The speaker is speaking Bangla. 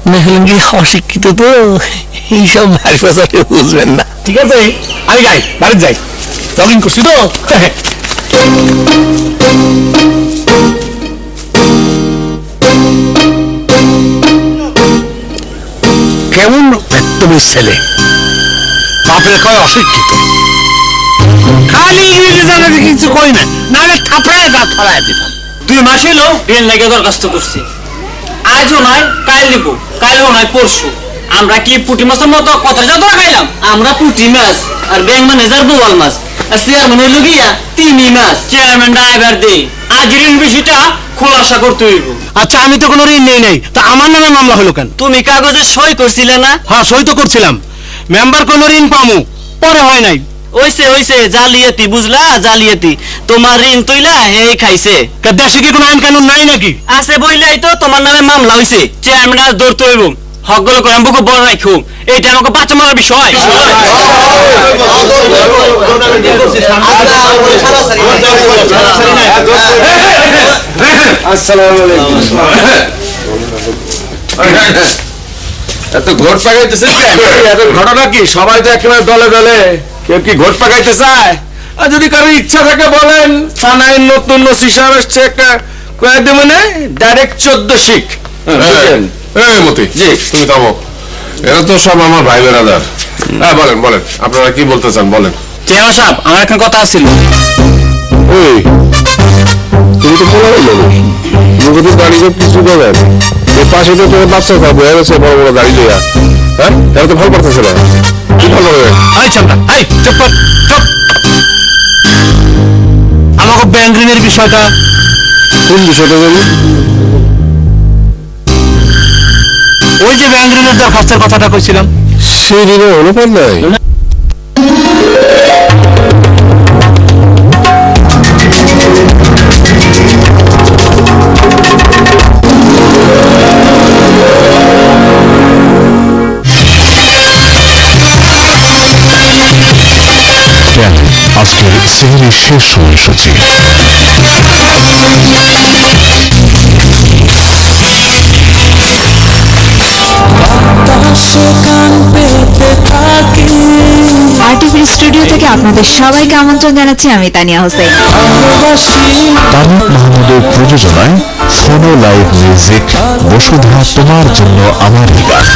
আপনি হলেন কি অশিক্ষিত, তো এইসব ভাষাতে বুঝবেন না। ঠিক আছে, আমি যাই, বাড়ি যাই, জগিং করছি তো। কেমন তুমি ছেলে, বাপরে কয় অশিক্ষিত, খালি ইংরেজি জানা কিছু কই না, নাহলে থাপড়ায় দাঁত ফলায় দিতাম। 2 মাস হলো ঋণ লেগে দরখাস্ত করছি, আজও নয় কাল দিব, কালও নয় পরশু। আমরা কি পুঁটি মাছের মতো কত ধরা খাইলাম? আমরা পুঁটি মাছ, আর ব্যাংক ম্যানেজার বোয়াল মাছ, আর চেয়ারম্যান হইল গিয়া তিমি মাছ। চেয়ারম্যান ড্রাইভার দে, আজ ঋণ বিষয়টা খোলাসা করতে হইব। আচ্ছা, আমি তো কোনো ঋণ নেই নাই, তা আমার নামে মামলা হলো কেন? তুমি কাগজে সই করছিলে না? হ্যাঁ, সই তো করছিলাম। মেম্বার কোনো ঋণ পামু, পরে হয় নাই। ওইসে জালিয়াতি, বুঝলা? জালিয়াতি। তোমার ঋণ তুইলা এই খাইছে। দেশে কি কোনো আইন কানুন নাই নাকি? আছে বইলাই তো তোমার নামে মামলা হইছে। চেয়ারম্যান আজ ধরতে হইব, হকগুলো করে আমি বুকে বড় রাখো। এইটা আমাকে বাচ্চা মারার বিষয়। এত ঘোট পাকাইতেছে, ঘটনা কি? সবাই তো একেবারে দলে দলে, কেউ কি ঘোট পাকাইতে চায়? আর যদি কারো ইচ্ছা থাকে বলেন, থানায় নতুন ওসি সাহেব এসছে, একটা কয়ে দেবে না, ডাইরেক্ট 14 শিখ। মতি, জি তুমি থামো, এরা তো সব আমার ভাই বেরাদার। হ্যাঁ বলেন বলেন, আপনারা কি বলতে চান বলেন। চেয়ারম্যান সাহেব, আমার একটা কথা আছিল। ওই তুমি তো বলা হইল মুখে তো দাঁড়িয়ে কিছু দেবেন, এর পাশে তো তোমার বাচ্চা খাবো এসে বড় বড় গাড়ি লইয়া। হ্যাঁ, এরা তো ভালো পারতেছে না, কি ভালো হবে? এই চামড়া, এই চুপ কর, চুপ। আমাকে ব্যাংক ঋণের বিষয়টা, কোন বিষয়টা জানি? ওই যে ব্যাংক ঋণের দরখাস্তের কথাটা কইছিলাম, সেই ঋণে অনুপাত নাই। আজকের সিরিজের শেষ সময়সূচি। আরটিভি স্টুডিও থেকে আপনাদের সবাইকে আমন্ত্রণ জানাচ্ছি আমি তানিয়া হোসেন। তারেক মাহমুদের প্রযোজনায় ফোনো লাইভ মিউজিক, বসুন্ধরা তোমার জন্য আমার গান।